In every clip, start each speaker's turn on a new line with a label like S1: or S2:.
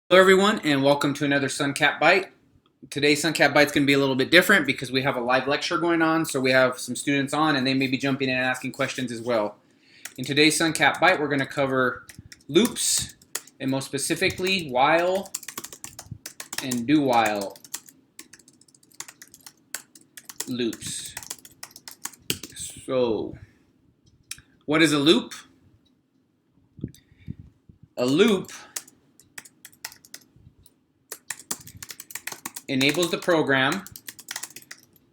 S1: Hello everyone and welcome to another SunCat Byte. Today's SunCat Byte is going to be a little bit different because we have a live lecture going on, so we have some students on and they may be jumping in and asking questions as well. In today's SunCat Byte we're going to cover loops and most specifically while and do while loops. So what is a loop? A loop enables the program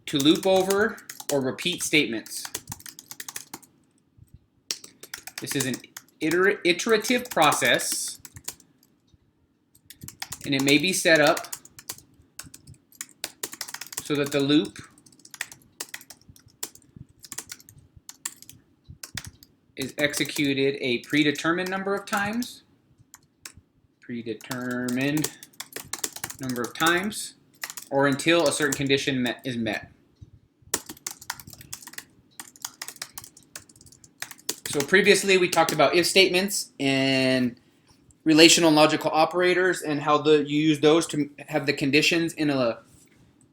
S1: to loop over or repeat statements. This is an iterative process, and it may be set up so that the loop is executed a predetermined number of times. Or until a certain condition is met. So previously we talked about if statements and relational and logical operators and how you use those to have the conditions in a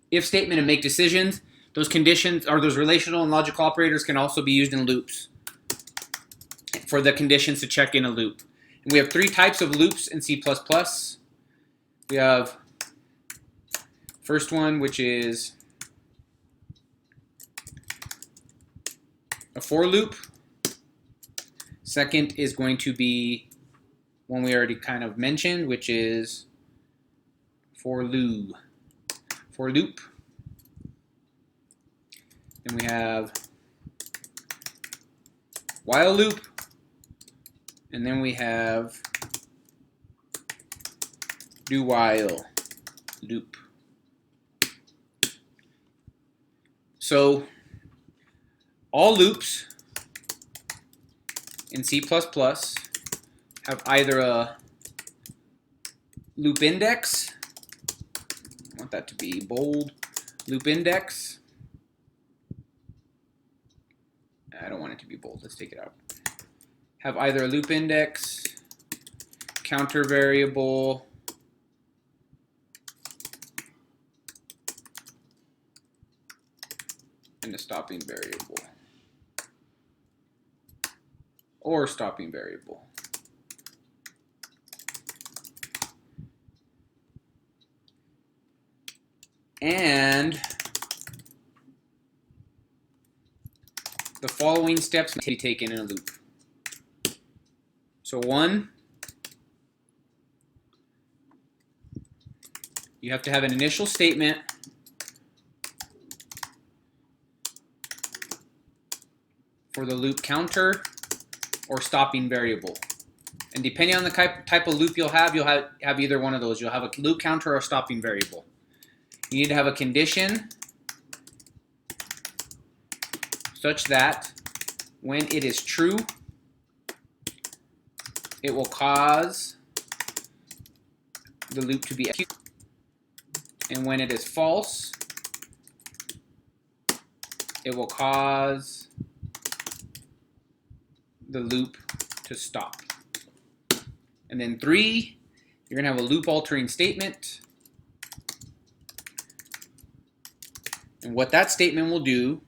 S1: if statement and make decisions. Those conditions or those relational and logical operators can also be used in loops for the conditions to check in a loop. And we have three types of loops in C++. We have first one, which is a for loop. Second is going to be one we already kind of mentioned, which is for loop. Then we have while loop. And then we have do while loop. So all loops in C++ have either a loop index, I want that to be bold, loop index. I don't want it to be bold, let's take it out. Have either a loop index, counter variable, and a stopping variable, or stopping variable. And the following steps must be taken in a loop. So one, you have to have an initial statement for the loop counter or stopping variable. And depending on the type of loop you'll have either one of those. You'll have a loop counter or a stopping variable. You need to have a condition such that when it is true, it will cause the loop to be executed. And when it is false, it will cause the loop to stop. And then 3, you're going to have a loop altering statement. And what that statement will do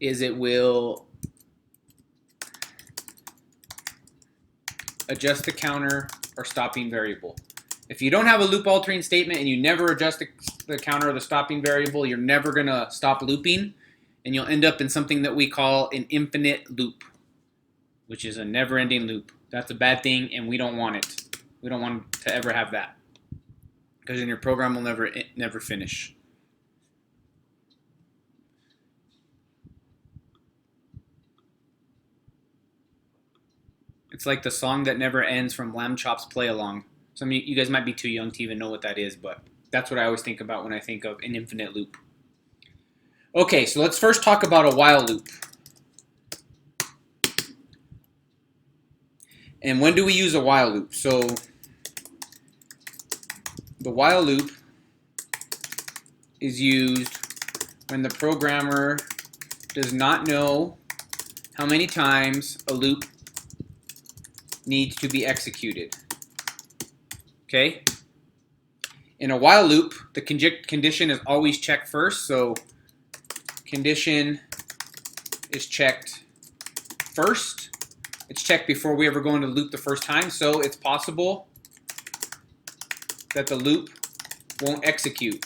S1: is it will adjust the counter or stopping variable. If you don't have a loop altering statement and you never adjust the counter or the stopping variable, you're never going to stop looping, and you'll end up in something that we call an infinite loop, which is a never-ending loop. That's a bad thing, and we don't want it. We don't want to ever have that, because then your program will never finish. It's like the song that never ends from Lamb Chop's Play Along. Some of you guys might be too young to even know what that is, but that's what I always think about when I think of an infinite loop. Okay, so let's first talk about a while loop. And when do we use a while loop? So the while loop is used when the programmer does not know how many times a loop needs to be executed. Okay. In a while loop, the condition is always checked first. So condition is checked first. It's checked before we ever go into the loop the first time. So it's possible that the loop won't execute.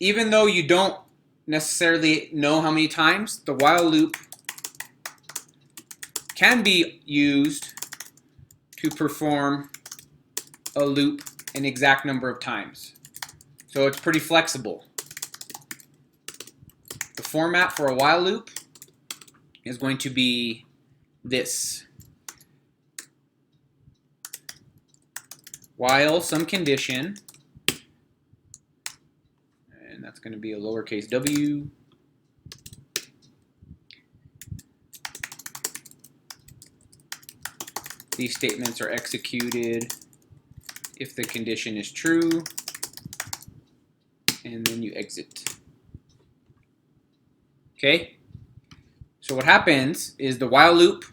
S1: Even though you don't necessarily know how many times, the while loop can be used to perform a loop an exact number of times. So it's pretty flexible. The format for a while loop is going to be this. While some condition, and that's going to be a lowercase w, these statements are executed if the condition is true, and then you exit. Okay? So what happens is the while loop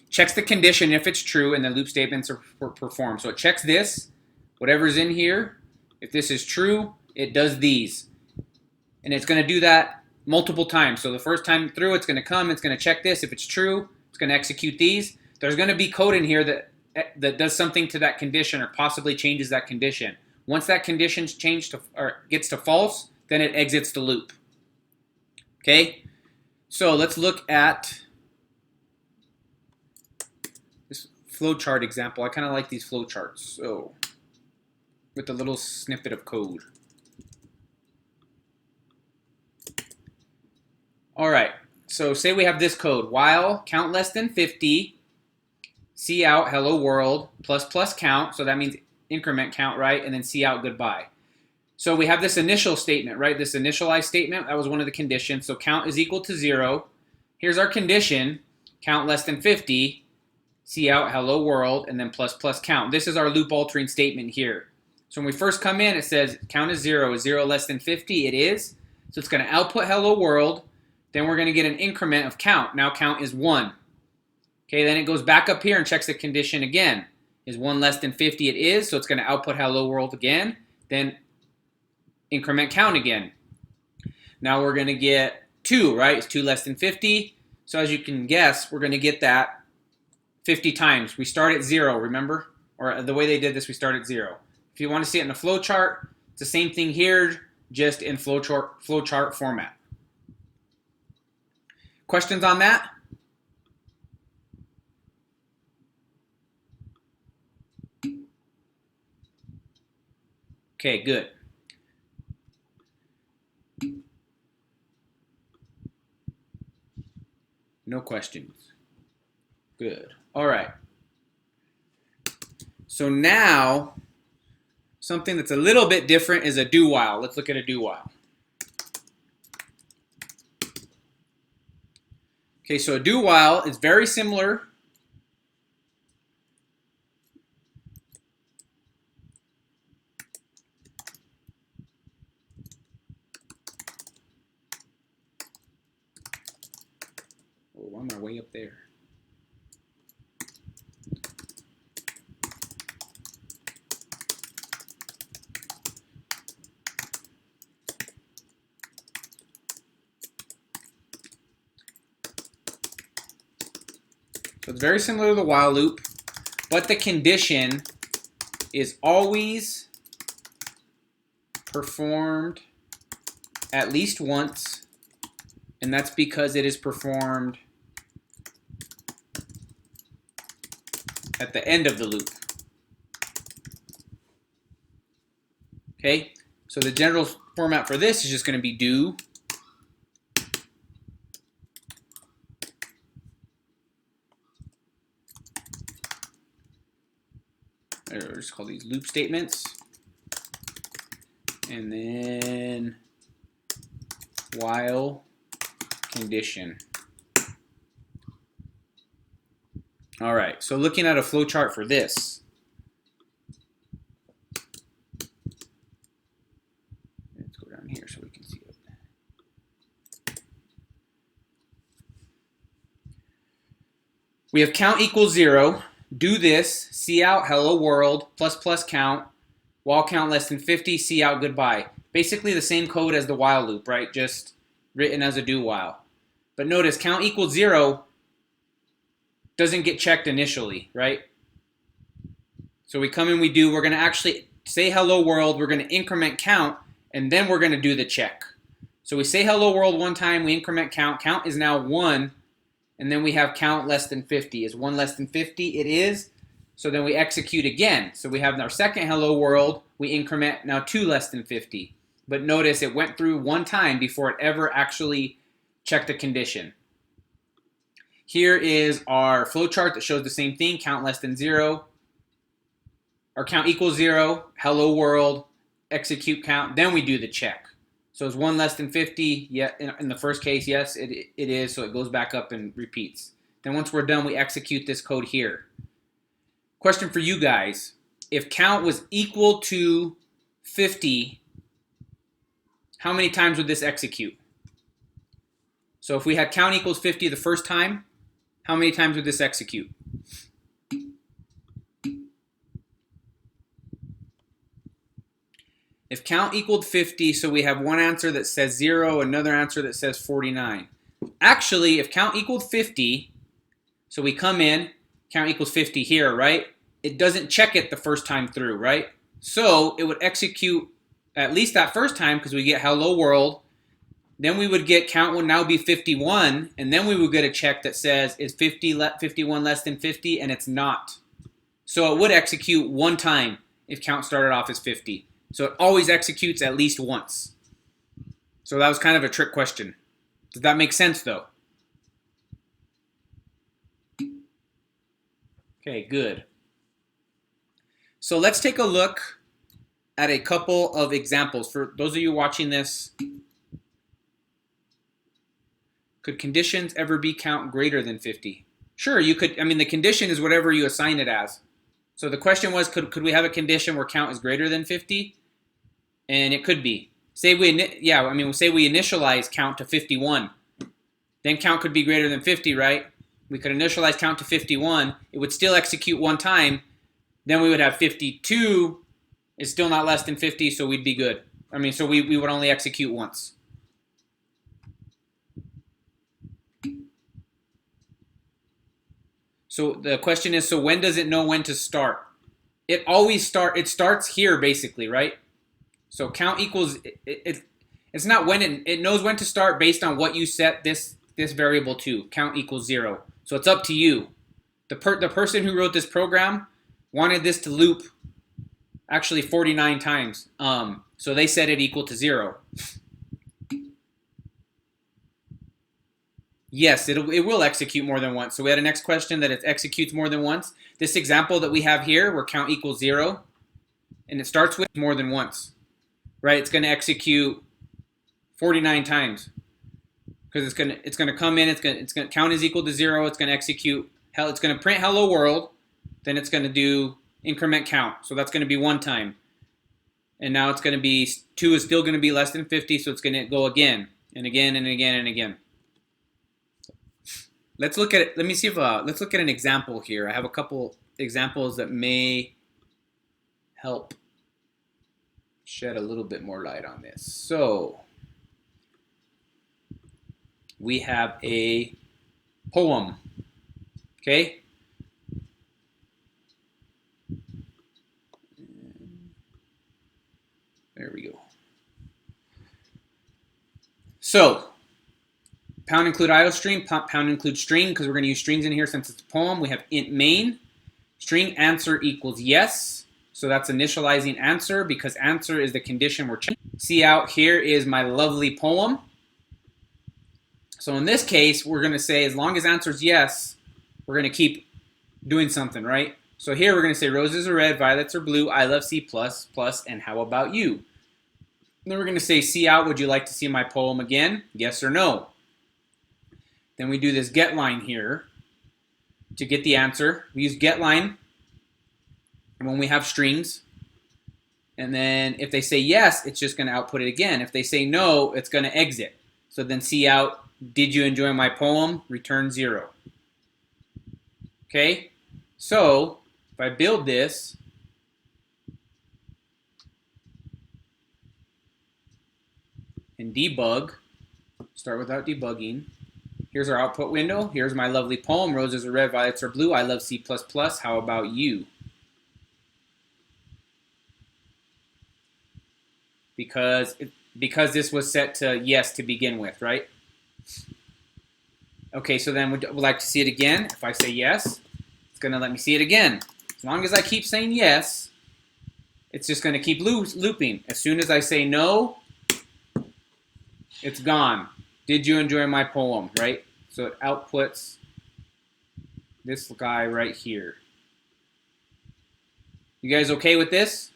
S1: checks the condition if it's true, and the loop statements are performed. So it checks this, whatever's in here. If this is true, it does these. And it's going to do that multiple times. So the first time through, it's going to come, it's going to check this. If it's true, it's going to execute these. There's going to be code in here that does something to that condition or possibly changes that condition. Once that condition's changed to, or gets to false, then it exits the loop. Okay? So let's look at this flowchart example. I kind of like these flowcharts. So with a little snippet of code. All right. So say we have this code. While count less than 50, C out hello world plus count. So that means increment count, right? And then C out goodbye. So we have this initial statement, right? This initialized statement, that was one of the conditions. So count is equal to 0. Here's our condition, count less than 50, C out hello world, and then plus count. This is our loop altering statement here. So when we first come in, it says count is 0. Is 0 less than 50? It is. So it's going to output hello world. Then we're going to get an increment of count. Now count is 1. Okay, then it goes back up here and checks the condition again. Is 1 less than 50? It is. So it's going to output hello world again. Then increment count again. Now we're going to get 2, right? It's 2 less than 50. So as you can guess, we're going to get that 50 times. We start at 0, remember? Or the way they did this, we start at 0. If you want to see it in a flowchart, it's the same thing here, just in flowchart format. Questions on that? Okay, good. No questions. Good. All right. So now, something that's a little bit different is a do while. Let's look at a do while. Okay, so a do while is very similar . Oh, why am I way up there? So it's very similar to the while loop, but the condition is always performed at least once, and that's because it is performed at the end of the loop. Okay, so the general format for this is just going to be do . Or just call these loop statements. And then while condition. All right, so looking at a flowchart for this. Let's go down here so we can see it. We have count equals 0. Do this, see out, hello world, plus plus count, while count less than 50, see out, goodbye. Basically the same code as the while loop, right? Just written as a do while. But notice count equals 0 doesn't get checked initially, right? So we come in, we're going to actually say hello world, we're going to increment count, and then we're going to do the check. So we say hello world one time, we increment count. Count is now 1, and then we have count less than 50. Is 1 less than 50? It is. So then we execute again. So we have our second hello world, we increment now 2 less than 50. But notice it went through one time before it ever actually checked the condition. Here is our flowchart that shows the same thing, count less than 0, or count equals 0, hello world, execute count, then we do the check. So is 1 less than 50? Yeah, in the first case, yes, it is, so it goes back up and repeats. Then once we're done, we execute this code here. Question for you guys, if count was equal to 50, how many times would this execute? So if we had count equals 50 the first time, how many times would this execute? If count equaled 50, so we have one answer that says 0, another answer that says 49. Actually, if count equaled 50, so we come in, count equals 50 here, right? It doesn't check it the first time through, right? So it would execute at least that first time because we get hello world. Then we would get count would now be 51, and then we would get a check that says is 51 less than 50, and it's not. So it would execute one time if count started off as 50. So it always executes at least once. So that was kind of a trick question. Does that make sense though? Okay, good. So let's take a look at a couple of examples. For those of you watching this, could conditions ever be count greater than 50? Sure, you could. I mean, the condition is whatever you assign it as. So the question was, could we have a condition where count is greater than 50? And it could be. Say we initialize count to 51. Then count could be greater than 50, right? We could initialize count to 51. It would still execute one time. Then we would have 52 is still not less than 50, so we'd be good. I mean, so we would only execute once. So the question is, so when does it know when to start? It starts here basically, right? So count equals, it's not when, it knows when to start based on what you set this variable to, count equals 0. So it's up to you. The person who wrote this program wanted this to loop actually 49 times. So they set it equal to 0. Yes, it will execute more than once. So we had a next question that it executes more than once. This example that we have here where count equals 0, and it starts with more than once, right? It's going to execute 49 times because it's going to come in. It's going to count is equal to 0. It's going to execute. It's going to print hello world. Then it's going to do increment count. So that's going to be one time, and now it's going to be 2 is still going to be less than 50. So it's going to go again and again and again and again. Let's look at it. Let me see if let's look at an example here. I have a couple examples that may help shed a little bit more light on this. So we have a poem, okay? There we go. So pound include IOString, pound include string, because we're going to use strings in here since it's a poem. We have int main, string answer equals yes. So that's initializing answer because answer is the condition we're checking. See out here is my lovely poem. So in this case, we're going to say as long as answer is yes, we're going to keep doing something, right? So here we're going to say roses are red, violets are blue, I love C++, and how about you? And then we're going to say see out, would you like to see my poem again? Yes or no? Then we do this get line here to get the answer. We use get line when we have strings. And then if they say yes, it's just going to output it again. If they say no, it's going to exit. So then see out, did you enjoy my poem? Return 0. Okay, so if I build this, and debug, start without debugging. Here's our output window. Here's my lovely poem. Roses are red, violets are blue. I love C++. How about you? Because this was set to yes to begin with, right? Okay, so then we'd like to see it again. If I say yes, it's going to let me see it again. As long as I keep saying yes, it's just going to keep looping. As soon as I say no, it's gone. Did you enjoy my poem, right? So it outputs this guy right here. You guys okay with this?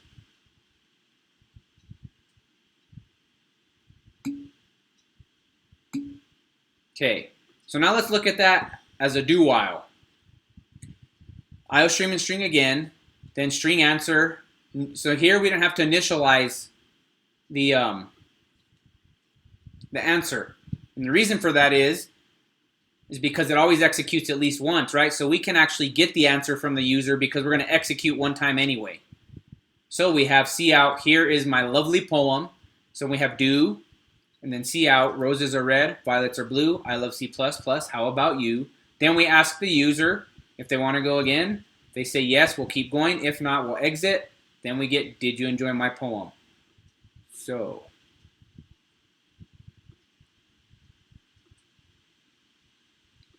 S1: Okay, so now let's look at that as a do while. IOStream and string again, then string answer. So here we don't have to initialize the answer. And the reason for that is because it always executes at least once, right? So we can actually get the answer from the user because we're going to execute one time anyway. So we have cout, here is my lovely poem. So we have do, and then cout, roses are red, violets are blue, I love C++, how about you? Then we ask the user if they want to go again. If they say yes, we'll keep going. If not, we'll exit. Then we get, did you enjoy my poem? So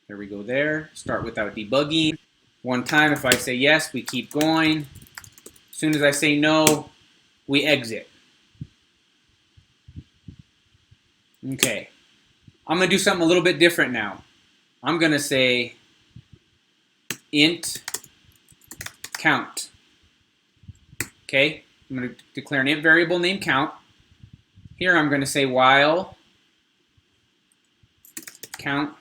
S1: there we go there. Start without debugging. One time, if I say yes, we keep going. As soon as I say no, we exit. Okay. I'm going to do something a little bit different now. I'm going to say int count. Okay? I'm going to declare an int variable named count. Here I'm going to say while count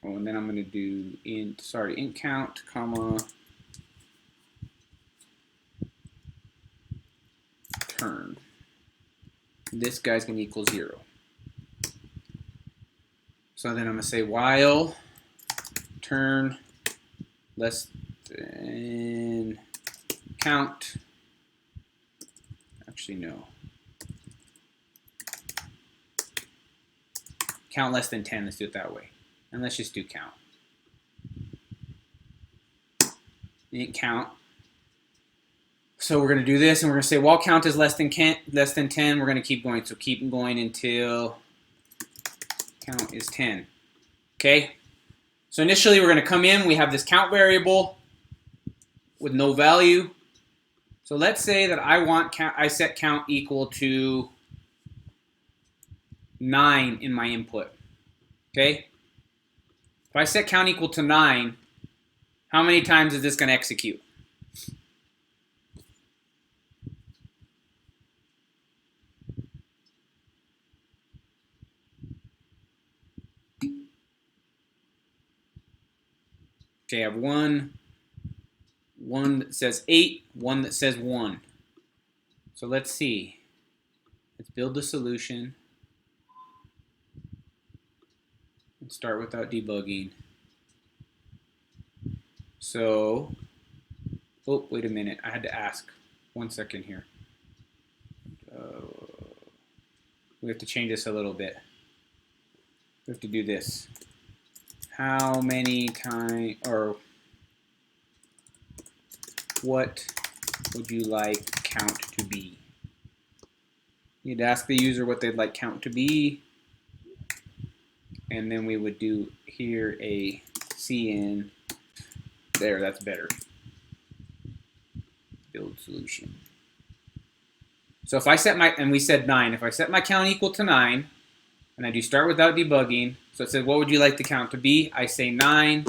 S1: and then I'm going to do int count, comma, turn. This guy's going to equal 0. So then I'm going to say while turn less than count. Actually, no. Count less than 10. Let's do it that way. And let's just do count. Int count. So we're going to do this, and we're going to say while count is less than 10, we're going to keep going. So keep going until count is 10. Okay? So initially we're going to come in. We have this count variable with no value. So let's say that I set count equal to 9 in my input. Okay? If I set count equal to 9, how many times is this going to execute? Okay, I have one that says 8, one that says 1. So let's see. Let's build the solution. And start without debugging. So, oh, wait a minute. I had to ask. 1 second here. We have to change this a little bit. We have to do this. How many times, or what would you like count to be? You'd ask the user what they'd like count to be, and then we would do here a cin. There, that's better. Build solution. So if I set my, and we said 9, if I set my count equal to 9, and I do start without debugging, so it says, what would you like the count to be? I say 9.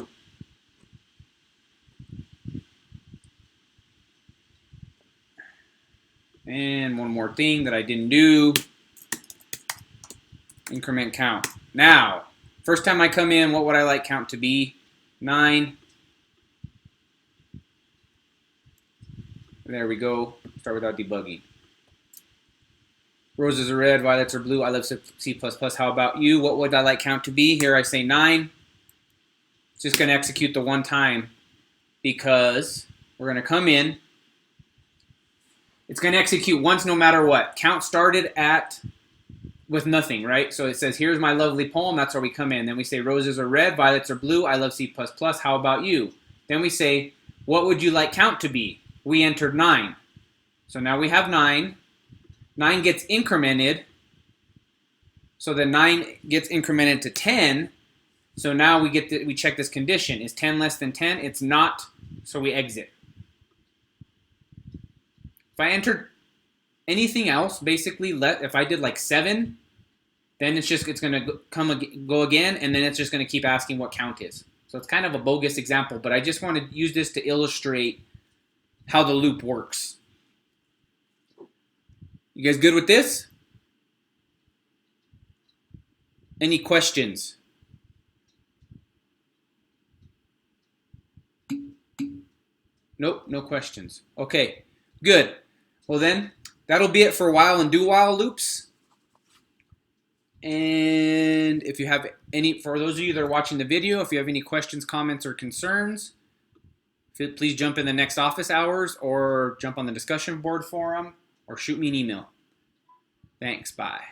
S1: And one more thing that I didn't do, increment count. Now, first time I come in, what would I like count to be? 9. There we go. Start without debugging. Roses are red, violets are blue. I love C++. How about you? What would I like count to be? Here I say 9. It's just going to execute the one time because we're going to come in. It's going to execute once no matter what. Count started with nothing, right? So it says, here's my lovely poem. That's where we come in. Then we say, roses are red, violets are blue. I love C++. How about you? Then we say, what would you like count to be? We entered 9. So now we have 9. 9 gets incremented. So the 9 gets incremented to 10. So now we check this condition. Is 10 less than 10? It's not, so we exit. If I entered anything else, basically, if I did like 7, then it's going to go again, and then it's just going to keep asking what count is. So it's kind of a bogus example, but I just want to use this to illustrate how the loop works. You guys good with this? Any questions? Nope, no questions. Okay, good. Well then, that'll be it for while and do while loops. And if you have for those of you that are watching the video, if you have any questions, comments, or concerns, please jump in the next office hours or jump on the discussion board forum or shoot me an email. Thanks, bye.